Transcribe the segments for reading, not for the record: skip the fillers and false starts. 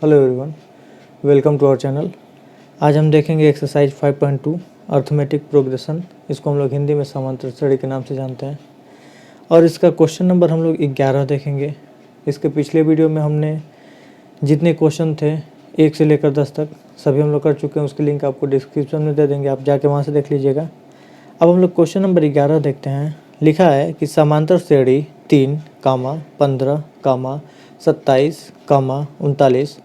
Hello everyone, welcome to our channel. आज हम देखेंगे एक्सरसाइज 5.2 अर्थमेटिक प्रोग्रेशन। इसको हम लोग हिंदी में समांतर श्रेणी के नाम से जानते हैं और इसका क्वेश्चन नंबर हम लोग 11 देखेंगे। इसके पिछले वीडियो में हमने जितने क्वेश्चन थे 1 से लेकर 10 तक सभी हम लोग कर चुके हैं। उसकी लिंक आपको डिस्क्रिप्शन में दे देंगे, आप जाके वहाँ से देख लीजिएगा। अब हम लोग क्वेश्चन नंबर 11 देखते हैं। लिखा है कि समांतर श्रेणी 3, 15, 27, 39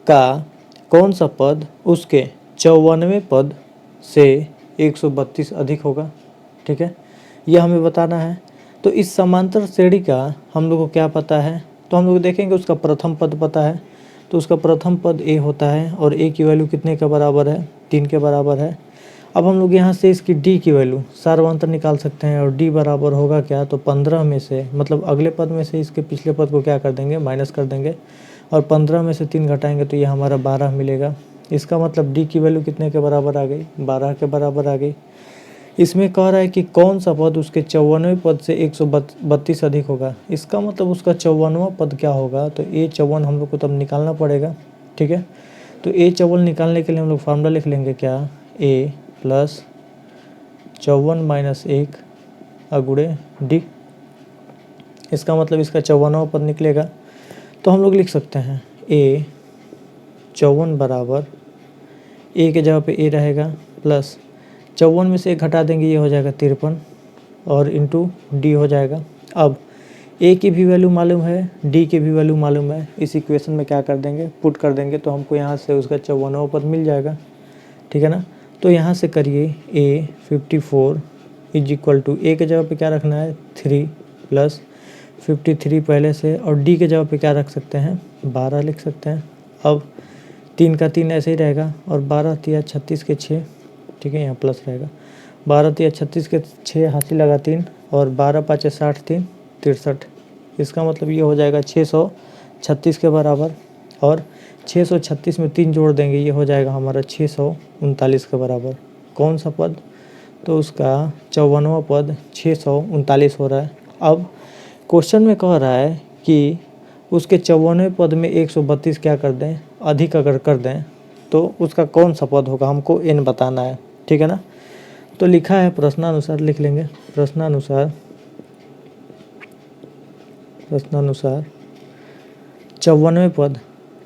का कौन सा पद उसके 94वें पद से 132 अधिक होगा। ठीक है, यह हमें बताना है। तो इस समांतर श्रेणी का हम लोग को क्या पता है, तो हम लोग देखेंगे उसका प्रथम पद पता है। तो उसका प्रथम पद a होता है और a की वैल्यू कितने के बराबर है, 3 के बराबर है। अब हम लोग यहाँ से इसकी d की वैल्यू सार्वंतर निकाल सकते हैं और d बराबर होगा क्या, तो 15 में से मतलब अगले पद में से इसके पिछले पद को क्या कर देंगे, माइनस कर देंगे और 15 में से 3 घटाएंगे तो ये हमारा 12 मिलेगा। इसका मतलब d की वैल्यू कितने के बराबर आ गई, 12 के बराबर आ गई। इसमें कह रहा है कि कौन सा पद उसके 54वें पद से 132 अधिक होगा। इसका मतलब उसका 54वां पद क्या होगा, तो a54 हम लोग को तब निकालना पड़ेगा। ठीक है, तो a54 निकालने के लिए हम लोग फार्मूला लिख लेंगे क्या, a प्लस 54 माइनस 1 अगुड़े d। इसका मतलब इसका 54वां पद निकलेगा। तो हम लोग लिख सकते हैं a54 बराबर a के जगह पे a रहेगा प्लस 54 में से 1 घटा देंगे, ये हो जाएगा 53 और इंटू d हो जाएगा। अब a की भी वैल्यू मालूम है, d की भी वैल्यू मालूम है। इस इक्वेशन में क्या कर देंगे, पुट कर देंगे तो हमको यहाँ से उसका 54वां पद मिल जाएगा। ठीक है ना, तो यहाँ से करिए a54 is equal to a के जगह पे क्या रखना है 3 प्लस 53 पहले से, और d के जगह पे क्या रख सकते हैं 12 लिख सकते हैं। अब 3 का 3 ऐसे ही रहेगा और 12 तिया 36 के 6। ठीक है, यहाँ प्लस रहेगा, 12 तिया 36 के 6 हासिल लगा 3 और 12 पाँचे 60 3 63। इसका मतलब ये हो जाएगा 636 के बराबर और 636 में 3 जोड़ देंगे, ये हो जाएगा हमारा 639 के बराबर। कौन सा पद, तो उसका 54वां पद 639 हो रहा है। अब क्वेश्चन में कह रहा है कि उसके 54वें पद में 132 क्या कर दें, अधिक अगर कर दें तो उसका कौन सा पद होगा, हमको n बताना है। ठीक है ना, तो लिखा है प्रश्नानुसार, लिख लेंगे प्रश्नानुसार 54वें पद।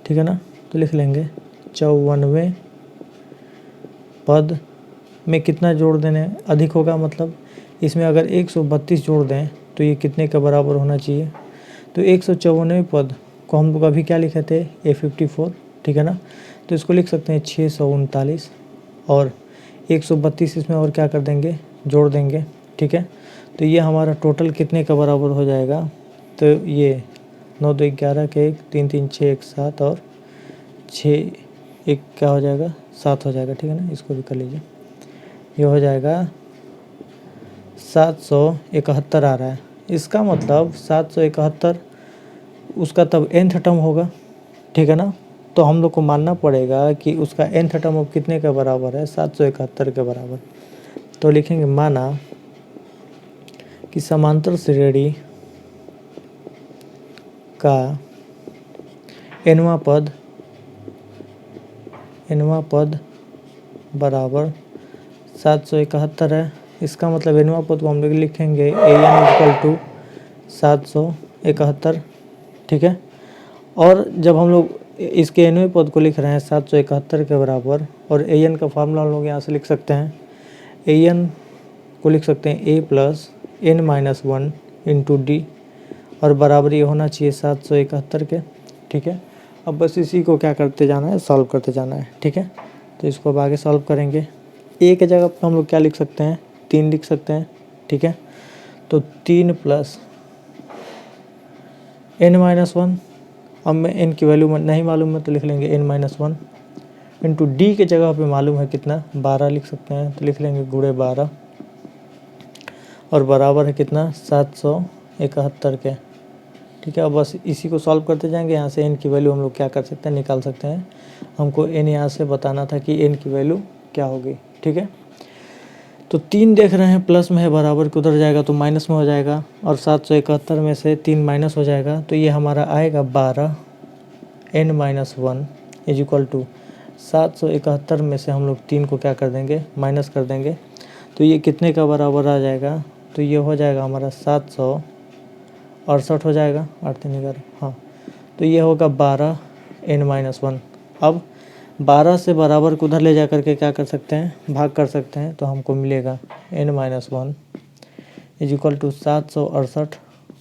ठीक है ना, तो लिख लेंगे 54वें पद में कितना जोड़ देने अधिक होगा, मतलब इसमें अगर 132 जोड़ दें तो ये कितने के बराबर होना चाहिए। तो 154वें पद को हम लोग अभी क्या लिखे थे a54। ठीक है ना, तो इसको लिख सकते हैं 639 और 132 इसमें और क्या कर देंगे, जोड़ देंगे। ठीक है, तो ये हमारा टोटल कितने का बराबर हो जाएगा, तो ये 9 2 11 के 1 3 3 6 1 7 और 6 1 क्या हो जाएगा 7 हो जाएगा। ठीक है ना, इसको भी कर लीजिए, ये हो जाएगा 771 आ रहा है। इसका मतलब 771 उसका तब nth टर्म होगा। ठीक है ना, तो हम लोग को मानना पड़ेगा कि उसका nth टर्म अब कितने के बराबर है, 771 के बराबर। तो लिखेंगे माना कि समांतर श्रेणी का nवां पद बराबर 771 है। इसका मतलब nवां पद को हम लोग लिखेंगे an इक्वल टू 771। ठीक है, और जब हम लोग इसके nवें पद को लिख रहे हैं 771 के बराबर, और an का फार्मूला हम लोग यहाँ से लिख सकते हैं, an को लिख सकते हैं a plus n minus 1 into D और बराबर ये होना चाहिए 771 के। ठीक है, अब बस इसी को क्या करते जाना है, सॉल्व करते जाना है। ठीक है, तो इसको अब आगे सॉल्व करेंगे। a के जगह पर हम लोग क्या लिख सकते हैं, 3 लिख सकते हैं। ठीक है, तो 3 प्लस n माइनस 1, अब मैं n की वैल्यू नहीं मालूम है तो लिख लेंगे n माइनस 1 इंटू डी के जगह पे मालूम है कितना 12 लिख सकते हैं, तो लिख लेंगे गुणे 12 और बराबर है कितना 771 के। ठीक है, अब बस इसी को सॉल्व करते जाएंगे। यहाँ से n की वैल्यू हम लोग क्या कर सकते हैं, निकाल सकते हैं। हमको n यहाँ से बताना था कि n की वैल्यू क्या होगी। ठीक है, तो 3 देख रहे हैं प्लस में है, बराबर के उधर जाएगा तो माइनस में हो जाएगा और 771 में से 3 माइनस हो जाएगा, तो ये हमारा आएगा 12 n-1 इज इक्वल टू 771 में से हम लोग 3 को क्या कर देंगे, माइनस कर देंगे। तो ये कितने का बराबर आ जाएगा, तो ये हो जाएगा हमारा 768 हो जाएगा, 8×3=11। हाँ, तो ये होगा 12n-1। अब 12 से बराबर को उधर ले जा करके क्या कर सकते हैं, भाग कर सकते हैं। तो हमको मिलेगा n-1 इज इक्वल टू 768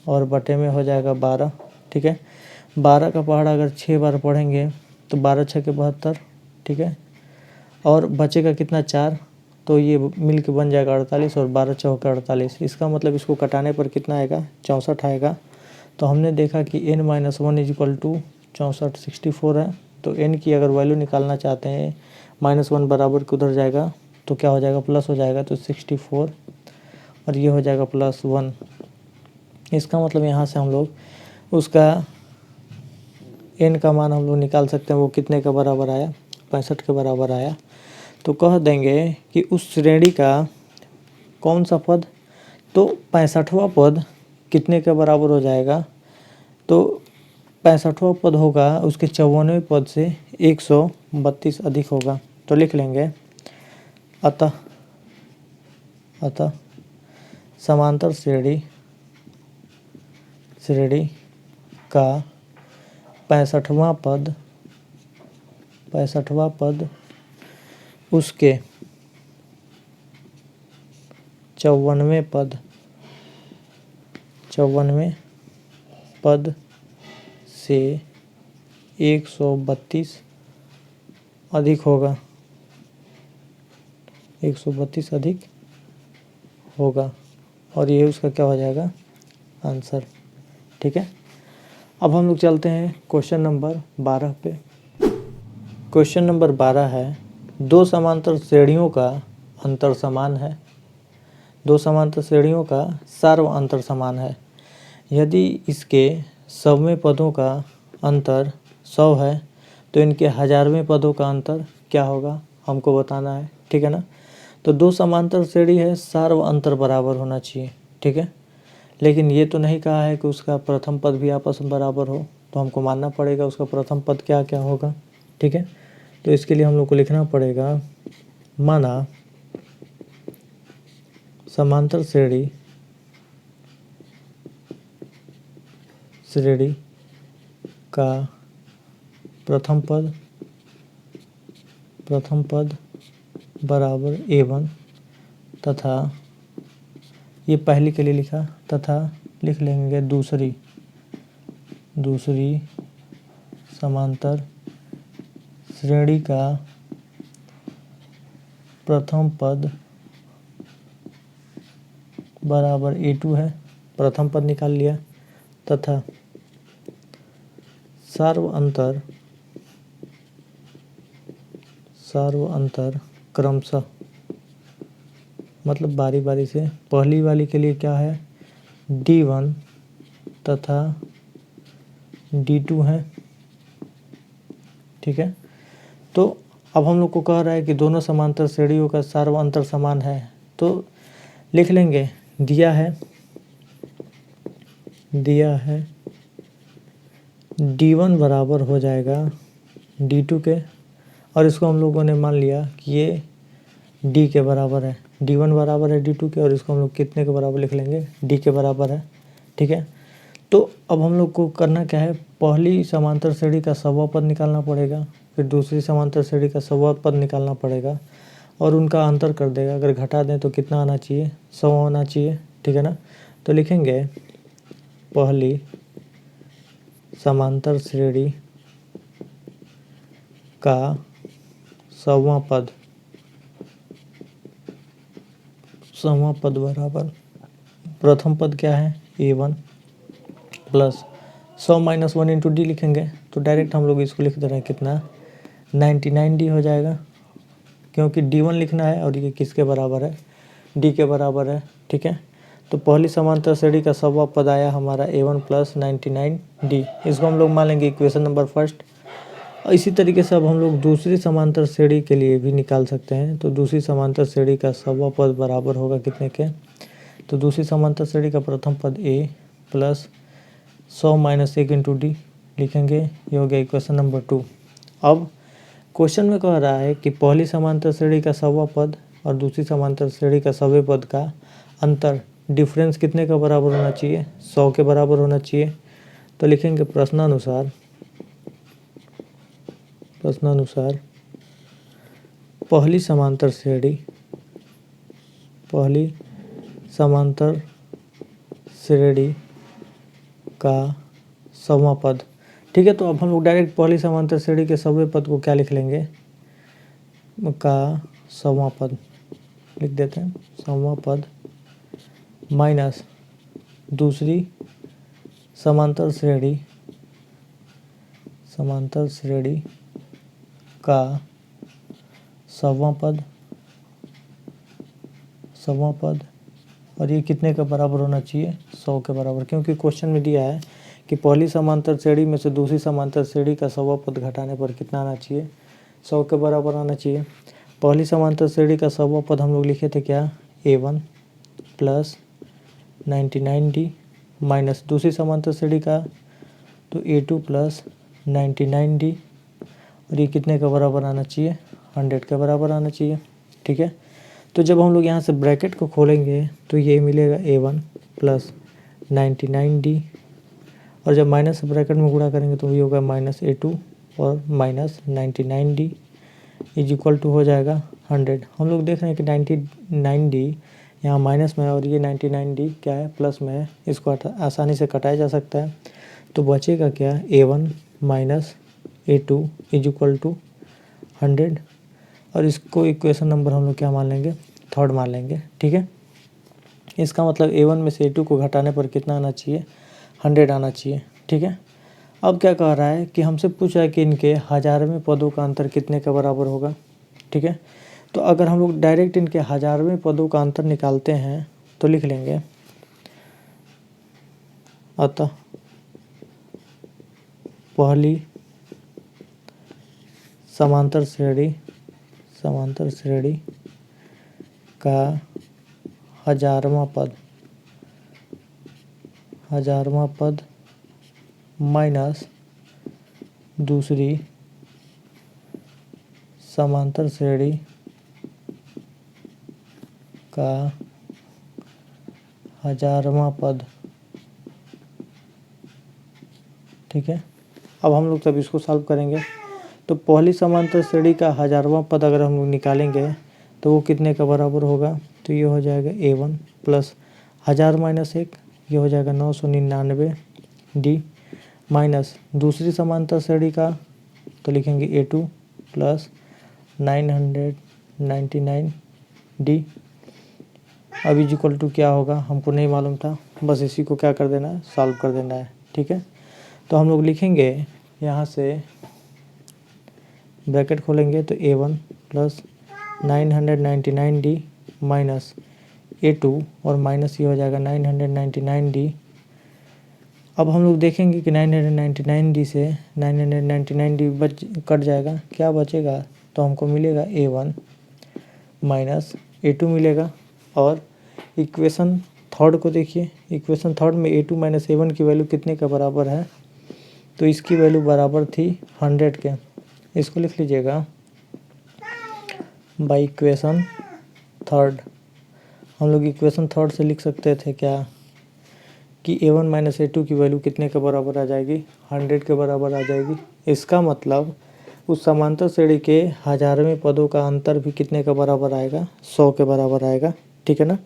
और बटे में हो जाएगा 12। ठीक है, 12 का पहाड़ा अगर 6 बार पढ़ेंगे तो 12×6 = 72। ठीक है, और बचेगा कितना, 4, तो ये मिल के बन जाएगा 48 और 12×4 = 48। इसका मतलब इसको कटाने पर कितना आएगा, 64 आएगा। तो हमने देखा कि n-1 इज इक्वल टू 64 64 है। तो n की अगर वैल्यू निकालना चाहते हैं, -1 बराबर के उधर जाएगा तो क्या हो जाएगा, प्लस हो जाएगा। तो 64 और ये हो जाएगा +1। इसका मतलब यहाँ से हम लोग उसका n का मान हम लोग निकाल सकते हैं। वो कितने का बराबर आया, 65 के बराबर आया। तो कह देंगे कि उस श्रेणी का कौन सा पद, तो 65वां पद कितने के बराबर हो जाएगा, तो 65वां पद होगा उसके 54वें पद से 132 अधिक होगा। तो लिख लेंगे अतः समांतर श्रेणी का 65वां पद उसके 54वें पद से 132 अधिक होगा, 132 अधिक होगा। और ये उसका क्या हो जाएगा, आंसर। ठीक है, अब हम लोग चलते हैं क्वेश्चन नंबर 12 पे। क्वेश्चन नंबर 12 है, दो समांतर श्रेणियों का अंतर समान है। दो समांतर श्रेणियों का सार्व अंतर समान है। यदि इसके 100वें पदों का अंतर 100 है तो इनके 1000वें पदों का अंतर क्या होगा, हमको बताना है। ठीक है ना। तो दो समांतर श्रेणी है, सार्व अंतर बराबर होना चाहिए। ठीक है, लेकिन ये तो नहीं कहा है कि उसका प्रथम पद भी आपस में बराबर हो, तो हमको मानना पड़ेगा उसका प्रथम पद क्या क्या होगा। ठीक है, तो इसके लिए हम लोग को लिखना पड़ेगा, माना समांतर श्रेणी का प्रथम पद बराबर a1 तथा, ये पहली के लिए लिखा, तथा लिख लेंगे दूसरी समांतर श्रेणी का प्रथम पद बराबर a2 है, प्रथम पद निकाल लिया, तथा सार्व अंतर क्रमशः, मतलब बारी बारी से, पहली वाली के लिए क्या है, d1 तथा d2 है। ठीक है, तो अब हम लोग को कह रहा है कि दोनों समांतर श्रेणियों का सार्व अंतर समान है। तो लिख लेंगे, दिया है d1 बराबर हो जाएगा d2 के, और इसको हम लोगों ने मान लिया कि ये d के बराबर है। d1 बराबर है d2 के, और इसको हम लोग कितने के बराबर लिख लेंगे, d के बराबर है। ठीक है, तो अब हम लोग को करना क्या है, पहली समांतर श्रेणी का 100वां पद निकालना पड़ेगा, फिर दूसरी समांतर श्रेणी का 100वां पद निकालना पड़ेगा, और उनका अंतर कर देगा। अगर घटा दें तो कितना आना चाहिए, 100 आना चाहिए। ठीक है ना। तो लिखेंगे, पहली समांतर श्रेणी का 100वां पद बराबर, प्रथम पद क्या है, a1 प्लस 100 - 1 इंटू डी लिखेंगे। तो डायरेक्ट हम लोग इसको लिख दे रहे हैं, कितना, 99d हो जाएगा, क्योंकि d1 लिखना है और ये किसके बराबर है, d के बराबर है। ठीक है, तो पहली समांतर श्रेणी का 100वां पद आया हमारा a1 प्लस 99d। इसको हम लोग मान लेंगे इक्वेशन नंबर फर्स्ट। इसी तरीके से अब हम लोग दूसरी समांतर श्रेणी के लिए भी निकाल सकते हैं। तो दूसरी समांतर श्रेणी का 100वां पद बराबर होगा कितने के, तो दूसरी समांतर श्रेणी का प्रथम पद a प्लस 100 - 1 इंटू डी। लिखेंगे, ये हो गया इक्वेशन नंबर 2। अब क्वेश्चन में कह रहा है कि पहली समांतर श्रेणी का सवा पद और दूसरी समांतर श्रेणी का सवे पद का अंतर डिफरेंस कितने का बराबर होना चाहिए, 100 के बराबर होना चाहिए। तो लिखेंगे प्रश्नानुसार पहली समांतर श्रेणी का सवा पद। ठीक है, तो अब हम लोग डायरेक्ट पहली समांतर श्रेणी के सवे पद को क्या लिख लेंगे, का सवा पद लिख देते हैं, सवा पद माइनस दूसरी समांतर श्रेणी का सवा पद और ये कितने का बराबर होना चाहिए, 100 के बराबर, क्योंकि क्वेश्चन में दिया है कि पहली समांतर श्रेणी में से दूसरी समांतर श्रेणी का सवा पद घटाने पर कितना आना चाहिए, 100 के बराबर आना चाहिए। पहली समांतर श्रेणी का सवा पद हम लोग लिखे थे क्या, A1 प्लस 99D माइनस दूसरी समांतर श्रेणी का तो A2 प्लस 99D और ये कितने का बराबर आना चाहिए, 100 के बराबर आना चाहिए। ठीक है, तो जब हम लोग यहाँ से ब्रैकेट को खोलेंगे तो ये मिलेगा A1 प्लस 99D और जब माइनस ब्रैकेट में गुणा करेंगे तो ये होगा माइनस A2 और minus 99D is equal to हो जाएगा 100। हम लोग देख रहे हैं कि 99D यहाँ माइनस में है और ये 99D क्या है, प्लस में है, इसको आसानी से कटाया जा सकता है। तो बचेगा क्या, A1 minus A2 is equal to 100 और इसको इक्वेशन नंबर हम लोग क्या मान लेंगे, 3rd मान लेंगे। ठीक है, इसका मतलब A1 में से A2 को घटाने पर कितना आना चाहिए, 100 आना चाहिए। ठीक है, अब क्या कह रहा है कि हमसे पूछा है कि इनके हजारवें पदों का अंतर कितने के बराबर होगा। ठीक है, तो अगर हम लोग डायरेक्ट इनके हजारवें पदों का अंतर निकालते हैं तो लिख लेंगे, अतः पहली समांतर श्रेणी का हजारवां पद माइनस दूसरी समांतर श्रेणी का हजारवां पद। ठीक है, अब हम लोग तब इसको सॉल्व करेंगे तो पहली समांतर श्रेणी का हजारवां पद अगर हम लोग निकालेंगे तो वो कितने का बराबर होगा, तो ये हो जाएगा A1 प्लस 1000 माइनस 1, ये हो जाएगा 999D माइनस दूसरी समांतर श्रेणी का तो लिखेंगे A2 प्लस 999D। अब इज इक्वल टू क्या होगा हमको नहीं मालूम था, बस इसी को क्या कर देना है, सॉल्व कर देना है। ठीक है, तो हम लोग लिखेंगे यहाँ से ब्रैकेट खोलेंगे तो A1 plus 999D minus A2 और माइनस ये हो जाएगा 999D। अब हम लोग देखेंगे कि 999D से 999D कट जाएगा, क्या बचेगा, तो हमको मिलेगा A1 माइनस A2 मिलेगा। और इक्वेशन 3rd को देखिए, इक्वेशन 3rd में A2 माइनस A1 की वैल्यू कितने के बराबर है, तो इसकी वैल्यू बराबर थी 100 के। इसको लिख लीजिएगा बाई इक्वेशन 3rd। हम लोग इक्वेशन 3rd से लिख सकते थे क्या कि A1 माइनस A2 की वैल्यू कितने के बराबर आ जाएगी, 100 के बराबर आ जाएगी। इसका मतलब उस समांतर श्रेणी के हजारवें पदों का अंतर भी कितने के बराबर आएगा, 100 के बराबर आएगा। ठीक है ना,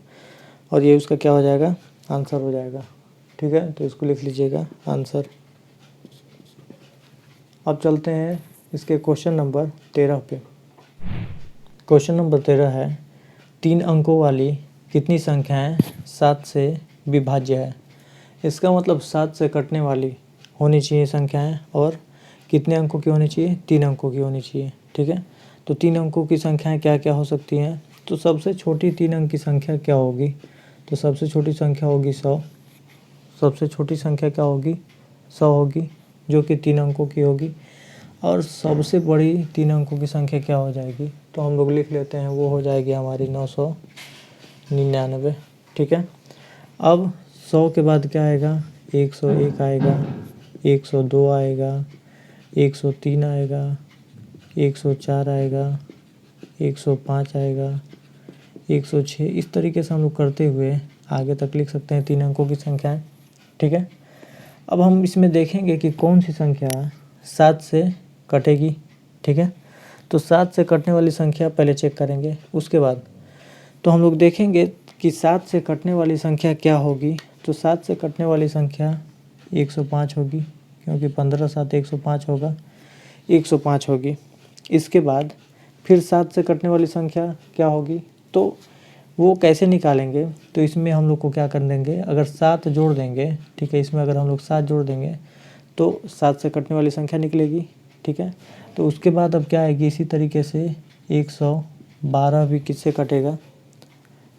और ये उसका क्या हो जाएगा, आंसर हो जाएगा। ठीक है, तो इसको लिख लीजिएगा आंसर। अब चलते हैं इसके क्वेश्चन नंबर 13 पे। क्वेश्चन नंबर 13 है, 3 अंकों वाली कितनी संख्याएं 7 से विभाज्य है। इसका मतलब 7 से कटने वाली होनी चाहिए संख्याएं और कितने अंकों की होनी चाहिए, 3 अंकों की होनी चाहिए। ठीक है, तो 3 अंकों की संख्याएं क्या क्या हो सकती हैं, तो सबसे छोटी 3 अंक की संख्या क्या होगी, तो सबसे छोटी संख्या होगी 100। सबसे छोटी संख्या क्या होगी, 100 होगी, जो कि 3 अंकों की होगी। और सबसे बड़ी 3 अंकों की संख्या क्या हो जाएगी, तो हम लोग लिख लेते हैं, वो हो जाएगी हमारी 999। ठीक है, अब 100 के बाद क्या आएगा, 101 आएगा, 102 आएगा, 103 आएगा, 104 आएगा, 105 आएगा, 106। इस तरीके से हम लोग करते हुए आगे तक लिख सकते हैं 3 अंकों की संख्याएं। ठीक है, अब हम इसमें देखेंगे कि कौन सी संख्या 7 से कटेगी। ठीक है, तो 7 से कटने वाली संख्या पहले चेक करेंगे, उसके बाद तो हम लोग देखेंगे कि 7 से कटने वाली संख्या क्या होगी। तो 7 से कटने वाली संख्या 105 होगी, क्योंकि 15 7 105 होगा, 105 होगी। इसके बाद फिर 7 से कटने वाली संख्या क्या होगी, तो वो कैसे निकालेंगे। तो इसमें हम लोग को क्या कर देंगे, अगर 7 जोड़ देंगे, ठीक है, इसमें अगर हम लोग 7 जोड़ देंगे तो 7 से कटने वाली संख्या निकलेगी। ठीक है, तो उसके बाद अब क्या आएगी, इसी तरीके से 112 भी किससे कटेगा,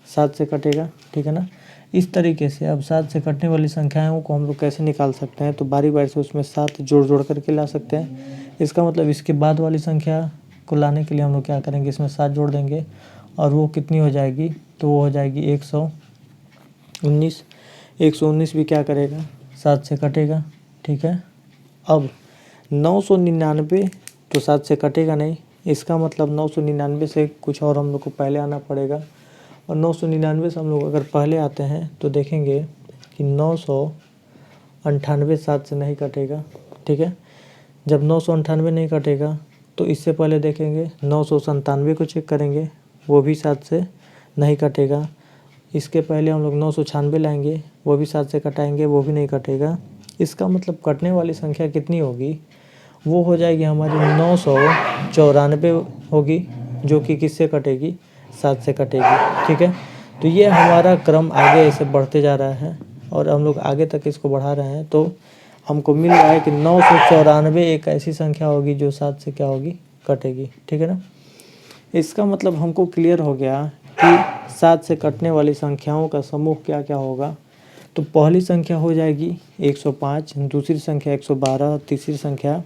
7 से कटेगा। ठीक है ना, इस तरीके से अब 7 से कटने वाली संख्याओं को हम लोग कैसे निकाल सकते हैं, तो बारी बारी से उसमें 7 जोड़ जोड़ करके ला सकते हैं। इसका मतलब इसके बाद वाली संख्या को लाने के लिए हम लोग क्या करेंगे, इसमें 7 जोड़ देंगे और वो कितनी हो जाएगी, तो वो हो जाएगी 119। 119 भी क्या करेगा, 7 से कटेगा। ठीक है, अब 999 तो 7 से कटेगा नहीं, इसका मतलब 999 से कुछ और हम लोग को पहले आना पड़ेगा। और 999 से हम लोग अगर पहले आते हैं तो देखेंगे कि 998 7 से नहीं कटेगा। ठीक है, जब 998 नहीं कटेगा तो इससे पहले देखेंगे 997 को चेक करेंगे, वो भी 7 से नहीं कटेगा। इसके पहले हम लोग 996 लाएंगे, वो भी 7 से कटाएंगे, वो भी नहीं कटेगा। इसका मतलब कटने वाली संख्या कितनी होगी, वो हो जाएगी हमारी 994 होगी, जो कि किससे कटेगी, 7 से कटेगी। ठीक है, तो ये हमारा क्रम आगे ऐसे बढ़ते जा रहा है और हम लोग आगे तक इसको बढ़ा रहे हैं, तो हमको मिल रहा है कि 994 एक ऐसी संख्या होगी जो 7 से क्या होगी, कटेगी। ठीक है ना, इसका मतलब हमको क्लियर हो गया कि 7 से कटने वाली संख्याओं का समूह क्या क्या होगा। तो पहली संख्या हो जाएगी 105, दूसरी संख्या 112, तीसरी संख्या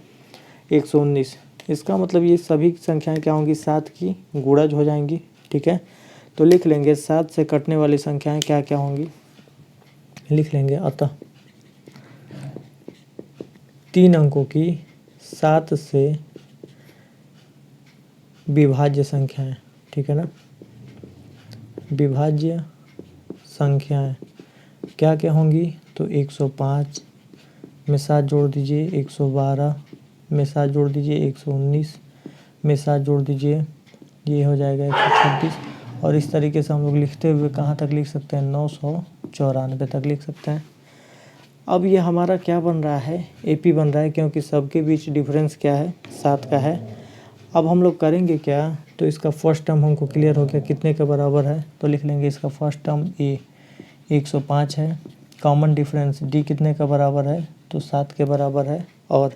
119। इसका मतलब ये सभी संख्याएं क्या होंगी, 7 की गुणज हो जाएंगी। ठीक है, तो लिख लेंगे 7 से कटने वाली संख्याएं क्या क्या होंगी, लिख लेंगे अतः 3 अंकों की 7 से विभाज्य संख्याएं। ठीक है ना, विभाज्य संख्याएं क्या क्या होंगी, तो 105 में 7 जोड़ दीजिए, 112 में 7 जोड़ दीजिए, 119 में 7 जोड़ दीजिए, ये हो जाएगा 136। और इस तरीके से हम लोग लिखते हुए कहाँ तक लिख सकते हैं, 994 तक लिख सकते हैं। अब ये हमारा क्या बन रहा है, एपी बन रहा है, क्योंकि सबके बीच डिफरेंस क्या है, 7 का है। अब हम लोग करेंगे क्या, तो इसका फर्स्ट टर्म हमको क्लियर हो गया कितने के बराबर है, तो लिख लेंगे इसका फर्स्ट टर्म ए 105 है, कॉमन डिफरेंस डी कितने का बराबर है, तो 7 के बराबर है। और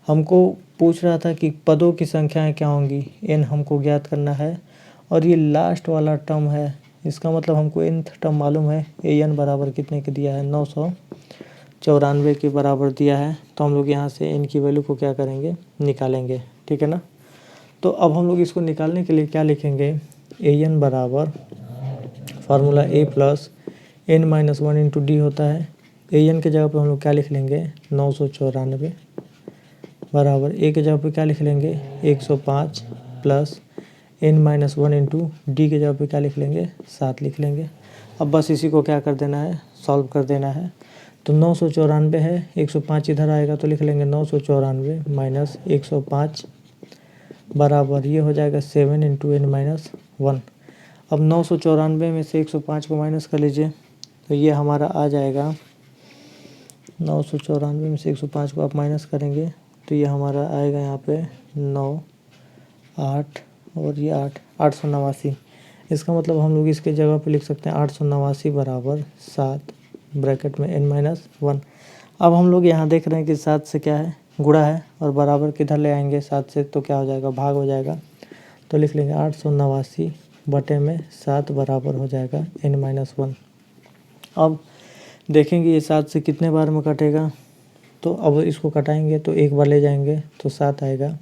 हमको पूछ रहा था कि पदों की संख्याएं क्या होंगी, एन हमको ज्ञात करना है। और ये लास्ट वाला टर्म है, इसका मतलब हमको nth टर्म मालूम है, ए एन बराबर कितने के दिया है, 994 के बराबर दिया है। तो हम लोग यहाँ से एन की वैल्यू को क्या करेंगे, निकालेंगे। ठीक है ना, तो अब हम लोग इसको निकालने के लिए क्या लिखेंगे, ए एन बराबर formula A plus N minus 1 into D होता है। ए एन के जगह पर हम लोग क्या लिख लेंगे, 994 बराबर ए के जगह पे क्या लिख लेंगे, 105 plus N minus 1 into d के जगह पे क्या लिख लेंगे, 7 लिख लेंगे। अब बस इसी को क्या कर देना है, सॉल्व कर देना है। तो 994 है, 105 इधर आएगा तो लिख लेंगे 994 माइनस 105 बराबर ये हो जाएगा 7 इंटू एन माइनस 1। अब 994 में से 105 को माइनस कर लीजिए, तो ये हमारा आ जाएगा 994 में से 105 को आप माइनस करेंगे तो ये हमारा आएगा यहाँ पे 9 8 और ये 889। इसका मतलब हम लोग इसके जगह पे लिख सकते हैं 889 बराबर 7 ब्रैकेट में n माइनस 1। अब हम लोग यहाँ देख रहे हैं कि 7 से क्या है, गुणा है, और बराबर किधर ले आएंगे 7 से, तो क्या हो जाएगा, भाग हो जाएगा। तो लिख लेंगे 889 बटे में 7 बराबर हो जाएगा n माइनस 1। अब देखेंगे ये 7 से कितने बार में कटेगा, तो अब इसको कटाएंगे तो एक बार ले जाएंगे तो 7 आएगा,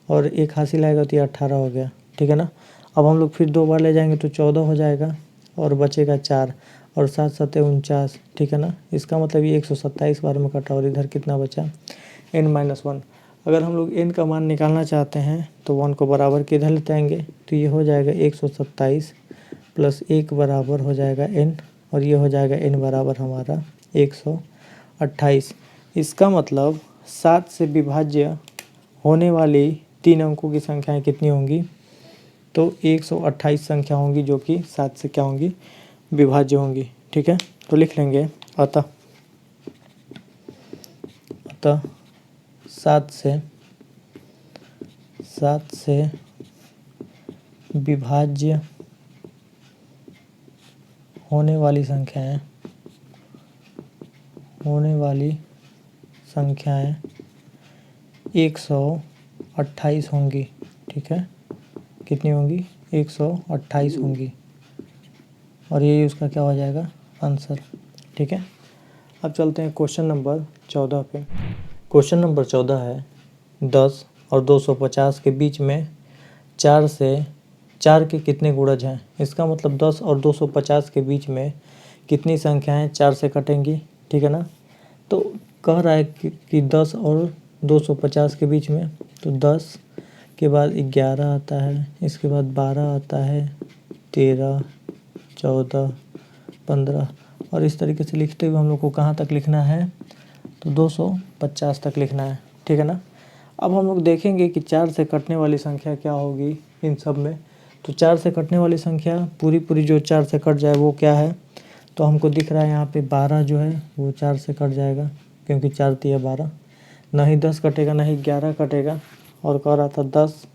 और एक हासिल आएगा तो ये 18 हो गया। ठीक है ना, अब हम लोग फिर 2 बार ले जाएंगे तो 14 हो जाएगा और बचेगा 4। और 7 7 49, ठीक है ना। इसका मतलब ये 127 बार में कटा और इधर कितना बचा n-1। अगर हम लोग n का मान निकालना चाहते हैं तो 1 को बराबर के इधर लेते आएंगे, तो ये हो जाएगा 127 प्लस 1 बराबर हो जाएगा n, और ये हो जाएगा n बराबर हमारा 128। इसका मतलब 7 से विभाज्य होने वाली 3 अंकों की संख्याएं कितनी होंगी, तो 128 संख्या होंगी जो कि 7 से क्या होंगी, विभाज्य होंगी, ठीक है। तो लिख लेंगे अतः 7 से विभाज्य होने वाली संख्याएं 128 होंगी, ठीक है। कितनी होंगी, 128 होंगी, और यही उसका क्या हो जाएगा, आंसर, ठीक है। अब चलते हैं क्वेश्चन नंबर 14 पे। क्वेश्चन नंबर 14 है 10 और 250 के बीच में 4 के कितने गुणज हैं। इसका मतलब 10 और 250 के बीच में कितनी संख्याएं 4 से कटेंगी, ठीक है ना। तो कह रहा है कि 10 और 250 के बीच में, तो 10 के बाद 11 आता है, इसके बाद 12 आता है, 13, 14, 15, और इस तरीके से लिखते हुए हम लोग को कहाँ तक लिखना है, तो 250 तक लिखना है, ठीक है ना। अब हम लोग देखेंगे कि 4 से कटने वाली संख्या क्या होगी इन सब में। तो 4 से कटने वाली संख्या पूरी जो 4 से कट जाए वो क्या है, तो हमको दिख रहा है यहाँ पे 12 जो है वो 4 से कट जाएगा, क्योंकि 4 तिया 12, ना ही 10 कटेगा ना ही 11 कटेगा, और कह रहा था 10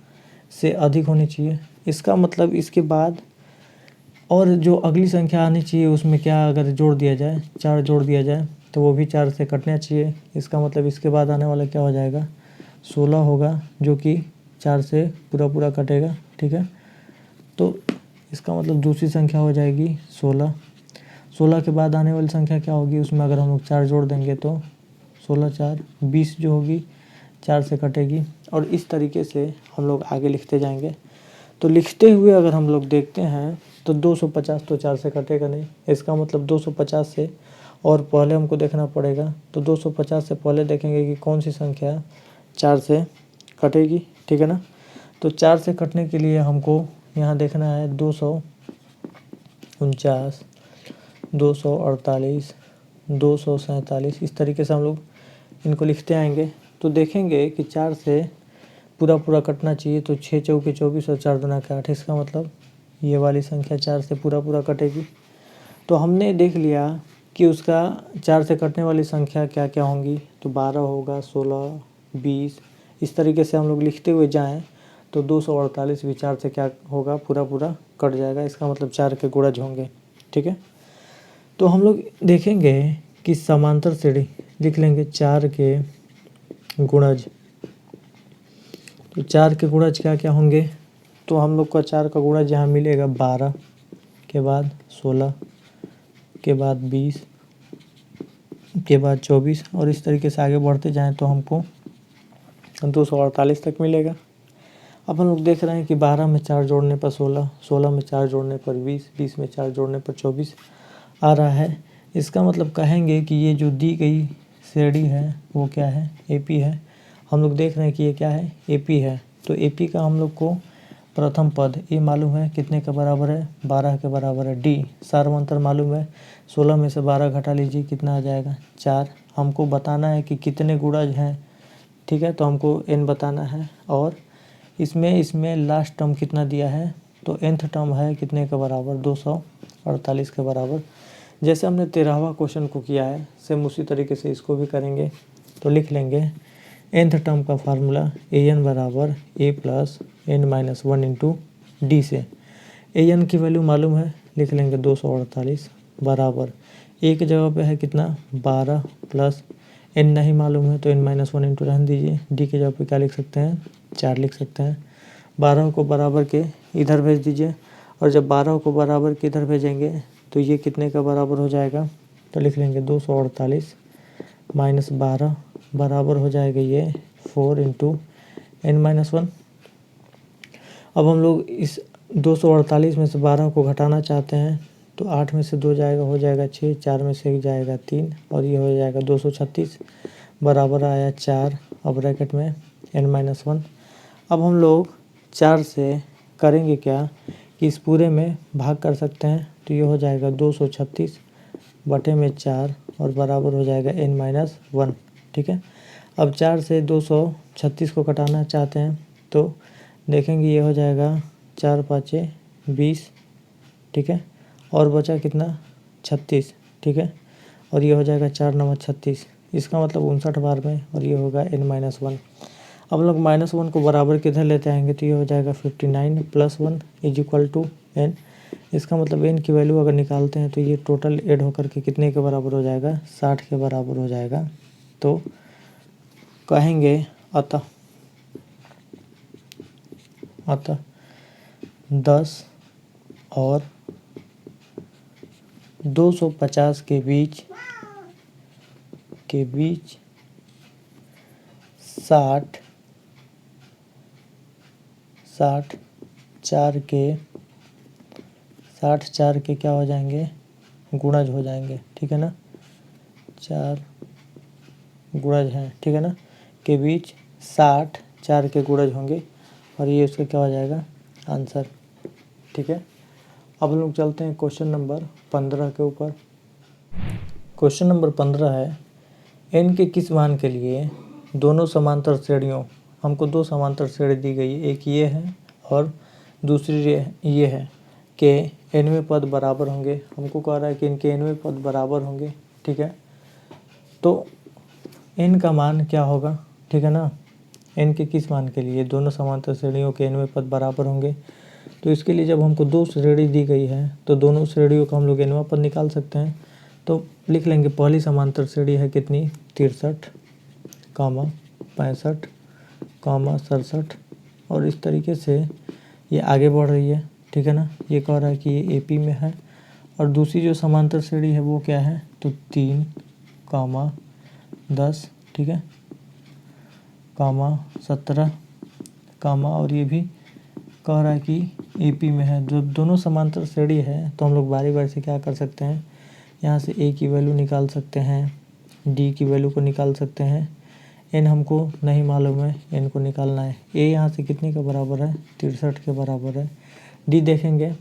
से अधिक होनी चाहिए। इसका मतलब इसके बाद और जो अगली संख्या आनी चाहिए उसमें क्या अगर जोड़ दिया जाए, 4 जोड़ दिया जाए, तो वो भी 4 से कटना चाहिए। इसका मतलब इसके बाद आने वाला क्या हो जाएगा, 16 होगा, जो कि 4 से पूरा कटेगा, ठीक है। तो इसका मतलब दूसरी संख्या हो जाएगी 16। 16 के बाद आने वाली संख्या क्या होगी, उसमें अगर हम लोग 4 जोड़ देंगे तो 16 4 20 जो होगी 4 से कटेगी, और इस तरीके से हम लोग आगे लिखते जाएंगे। तो लिखते हुए अगर हम लोग देखते हैं तो 250 तो 4 से कटेगा नहीं। इसका मतलब 250 से और पहले हमको देखना पड़ेगा, तो 250 से पहले देखेंगे कि कौन सी संख्या 4 से कटेगी, ठीक है ना। तो 4 से कटने के लिए हमको यहाँ देखना है 249, 248, 247, इस तरीके से हम लोग इनको लिखते आएंगे। तो देखेंगे कि 4 से पूरा कटना चाहिए, तो 6 चौके 24 और 4 दूना के 8, इसका मतलब ये वाली संख्या 4 से पूरा कटेगी। तो हमने देख लिया कि उसका 4 से कटने वाली संख्या क्या क्या होंगी, तो 12 होगा, 16, 20, इस तरीके से हम लोग लिखते हुए जाएं तो 248 भी 4 से क्या होगा, पूरा कट जाएगा। इसका मतलब 4 के गुणज होंगे, ठीक है। तो हम लोग देखेंगे कि समांतर श्रेणी लिख लेंगे 4 के गुणज। तो 4 के गुणज क्या क्या होंगे, तो हम लोग का 4 का गुणज यहाँ मिलेगा 12 के बाद 16 के बाद 20 के बाद 24, और इस तरीके से आगे बढ़ते जाएं तो हमको 248 तक मिलेगा। अब हम लोग देख रहे हैं कि 12 में 4 जोड़ने पर 16, 16 में 4 जोड़ने पर 20, 20 में 4 जोड़ने पर 24 आ रहा है। इसका मतलब कहेंगे कि ये जो दी गई श्रेणी है वो क्या है, एपी है। हम लोग देख रहे हैं कि ये क्या है, एपी है। तो एपी का हम लोग को प्रथम पद ए मालूम है कितने के बराबर है, 12 के बराबर है। डी सारवंतर मालूम है, 16 में से 12 घटा लीजिए, कितना आ जाएगा 4। हमको बताना है कि कितने गुणज हैं, ठीक है, तो हमको n बताना है। और इसमें लास्ट टर्म कितना दिया है, तो nth टर्म है कितने के बराबर, 248 के बराबर। जैसे हमने 13वां क्वेश्चन को किया है सेम उसी तरीके से इसको भी करेंगे। तो लिख लेंगे nth टर्म का फार्मूला an बराबर a plus n-1 into D से। an की वैल्यू मालूम है, लिख लेंगे 248 बराबर a की जगह पे है कितना 12 प्लस n नहीं मालूम है तो n-1 इंटू रहने दीजिए। डी की जगह पे क्या लिख सकते हैं, 4 लिख सकते हैं। 12 को बराबर के इधर भेज दीजिए, और जब 12 को बराबर के इधर भेजेंगे तो ये कितने का बराबर हो जाएगा, तो लिख लेंगे 248 माइनस 12 बराबर हो जाएगा ये 4 इंटू n-1। अब हम लोग इस 248 में से 12 को घटाना चाहते हैं, तो 8 में से 2 जाएगा, हो जाएगा 6, 4 में से 1 जाएगा 3 और ये हो जाएगा 236 बराबर आया 4 अब ब्रैकेट में n-1। अब हम लोग 4 से करेंगे क्या कि इस पूरे में भाग कर सकते हैं, तो ये हो जाएगा 236 बटे में 4 और बराबर हो जाएगा n-1। ठीक है, अब 4 से 236 को घटाना चाहते हैं तो देखेंगे ये हो जाएगा 4 पाँचे 20। ठीक है, और बचा कितना 36। ठीक है, और ये हो जाएगा 4 नवा 36, इसका मतलब 59 बार में, और ये होगा n-1। अब लोग -1 को बराबर किधर लेते आएंगे तो ये हो जाएगा 59 + 1 = n। इसका मतलब n की वैल्यू अगर निकालते हैं तो ये टोटल ऐड होकर के कितने के बराबर हो जाएगा, 60 के बराबर हो जाएगा। तो कहेंगे अतः 10 और 250 के बीच 60 4 के क्या हो जाएंगे, गुणज हो जाएंगे। ठीक है ना, 4 गुणज हैं। ठीक है ना, के बीच 60 4 के गुणज होंगे और ये उसका क्या हो जाएगा, आंसर। ठीक है, अब हम लोग चलते हैं क्वेश्चन नंबर 15 के ऊपर। क्वेश्चन नंबर 15 है, n के किस मान के लिए दोनों समांतर श्रेणियों, हमको दो समांतर श्रेणी दी गई है, एक ये है और दूसरी ये है, के nवें पद बराबर होंगे। हमको कह रहा है कि इनके nवें पद बराबर होंगे। ठीक है, तो n का मान क्या होगा। ठीक है ना, n के किस मान के लिए दोनों समांतर श्रेणियों के nवें पद बराबर होंगे, तो इसके लिए जब हमको दो श्रेणी दी गई है तो दोनों श्रेणियों का हम लोग nवां पद निकाल सकते हैं। तो लिख लेंगे पहली समांतर श्रेणी है कितनी, 63, 65, 67 और इस तरीके से ये आगे बढ़ रही है। ठीक है ना, ये कह रहा है कि ये AP में है। और दूसरी जो समांतर श्रेणी है वो क्या है, तो 3, 10, ठीक है, 17, और ये भी कह रहा है कि AP में है। जब दोनों समांतर श्रेणी है तो हम लोग बारी बारी से क्या कर सकते हैं, यहाँ से A की वैल्यू निकाल सकते हैं, D की वैल्यू को निकाल सकते हैं, N हमको नहीं मालूम है, N को निकालना है। A यहाँ से कितने के बराबर है, 63 के बराबर है। D देखेंगे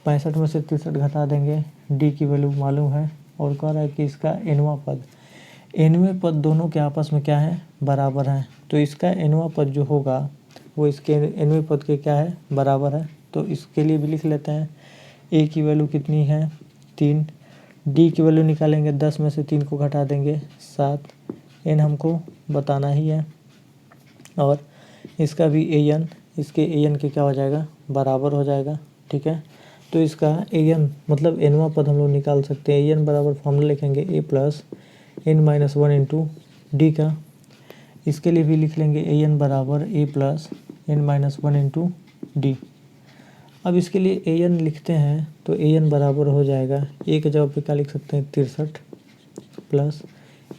65 में से 63 घटा देंगे, D की वैल्यू मालूम है और कह रहा है कि इसका nवां पद, nवें पद दोनों के आपस में क्या है, बराबर हैं। तो इसका nवां पद जो होगा वो इसके nवें पद के क्या है, बराबर है। तो इसके लिए भी लिख लेते हैं, A की वैल्यू कितनी है, 3, D की वैल्यू निकालेंगे, 10 में से 3 को घटा देंगे 7, N हमको बताना ही है और इसका भी AN, इसके AN के क्या हो जाएगा, बराबर हो जाएगा। ठीक है, तो इसका AN मतलब nवां पद हम लोग निकाल सकते हैं। AN बराबर फॉर्मूला लिखेंगे A + n-1 × D का। इसके लिए भी लिख लेंगे AN बराबर A + n-1 × D। अब इसके लिए AN लिखते हैं तो AN बराबर हो जाएगा, A के जगह पे क्या लिख सकते हैं, 63 +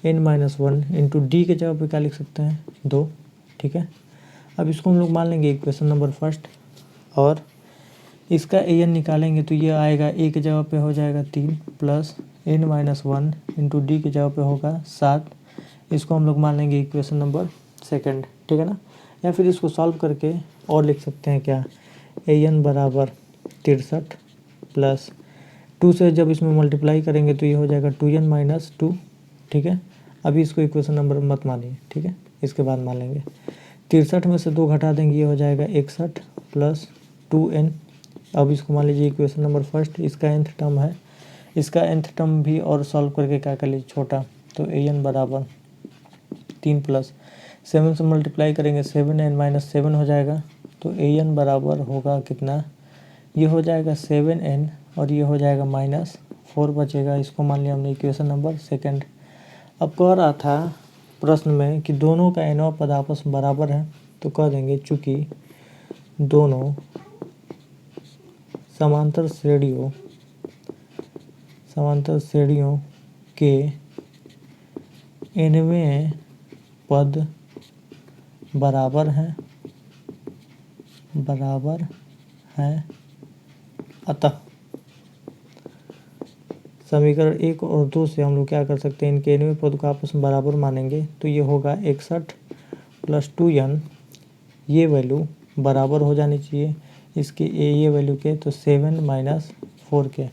n-1 × D के जगह पे क्या लिख सकते हैं, 2। ठीक है, अब इसको हम लोग मान लेंगे इक्वेशन नंबर फर्स्ट और इसका AN निकालेंगे तो ये आएगा, A के जगह पे हो जाएगा 3 + n-1 × D के जगह पे होगा 7। इसको हम लोग मान लेंगे इक्वेशन नंबर सेकंड। ठीक है ना, या फिर इसको सॉल्व करके और लिख सकते हैं क्या, AN बराबर 63 + 2 से जब इसमें मल्टीप्लाई करेंगे तो ये हो जाएगा 2n - 2। ठीक है, अभी इसको इक्वेशन नंबर मत मानिए। ठीक है, इसके बाद मान लेंगे। 63 में से 2 घटा देंगे, ये हो जाएगा 61 + 2n। अब इसको मान लीजिए इक्वेशन नंबर फर्स्ट, इसका nth टर्म है, इसका nth टर्म भी और सॉल्व करके क्या कर लीजिए, छोटा। तो AN बराबर 3 + 7 से मल्टीप्लाई करेंगे 7n - 7 हो जाएगा। तो AN बराबर होगा कितना, ये हो जाएगा 7n और ये हो जाएगा -4 बचेगा। इसको मान लिया हमने इक्वेशन नंबर सेकंड। अब कह रहा था प्रश्न में कि दोनों का nवां पद आपस में बराबर है, तो कह देंगे चूँकि दोनों समांतर श्रेणियों के nवें पद बराबर हैं, अतः समीकरण 1 और 2 से हम लोग क्या कर सकते हैं, इनके nवें पद को आपस में बराबर मानेंगे तो ये होगा 61 + 2n, ये वैल्यू बराबर हो जानी चाहिए इसकी ये वैल्यू के, तो 7 - 4 के।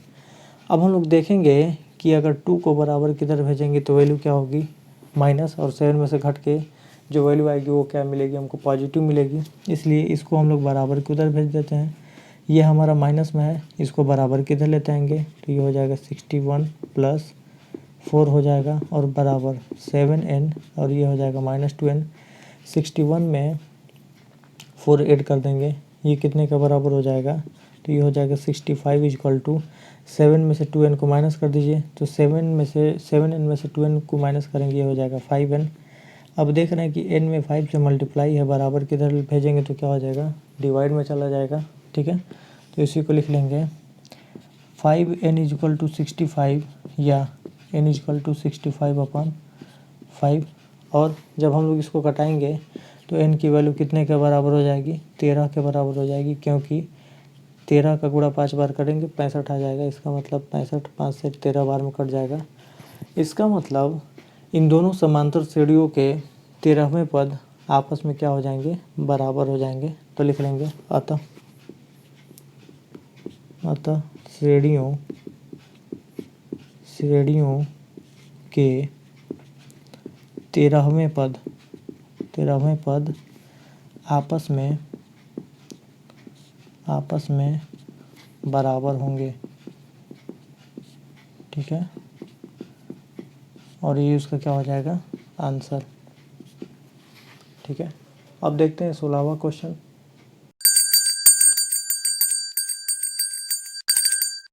अब हम लोग देखेंगे कि अगर 2 को बराबर किधर भेजेंगे तो वैल्यू क्या होगी माइनस, और 7 में से घट के जो वैल्यू आएगी वो क्या मिलेगी, हमको पॉजिटिव मिलेगी। इसलिए इसको हम लोग बराबर के उधर भेज देते हैं। ये हमारा माइनस में है, इसको बराबर किधर लेते आएंगे तो ये हो जाएगा 61 + 4 हो जाएगा और बराबर 7n, और ये हो जाएगा -2n। 61 में 4 ऐड कर देंगे, ये कितने का बराबर हो जाएगा तो ये हो जाएगा 65 = 7 में से 2n को माइनस कर दीजिए, तो 7n में से 2n को माइनस करेंगे, ये हो जाएगा 5n। अब देख रहे हैं कि n में 5 से मल्टीप्लाई है, बराबर किधर भेजेंगे तो क्या हो जाएगा, डिवाइड में चला जाएगा। ठीक है, तो इसी को लिख लेंगे 5n = 65 या n = 65/5। और जब हम लोग इसको घटाएंगे तो n की वैल्यू कितने के बराबर हो जाएगी, 13 के बराबर हो जाएगी, क्योंकि 13 का गुणा 5 बार करेंगे 65 आ जाएगा। इसका मतलब 65 5 से 13 बार में कट जाएगा। इसका मतलब इन दोनों समांतर श्रेणियों के 13वें पद आपस में क्या हो जाएंगे, बराबर हो जाएंगे। तो लिख लेंगे अतः श्रेणियों के 13वें पद आपस में बराबर होंगे। ठीक है, और ये उसका क्या हो जाएगा, आंसर। ठीक है, अब देखते हैं 16वां क्वेश्चन।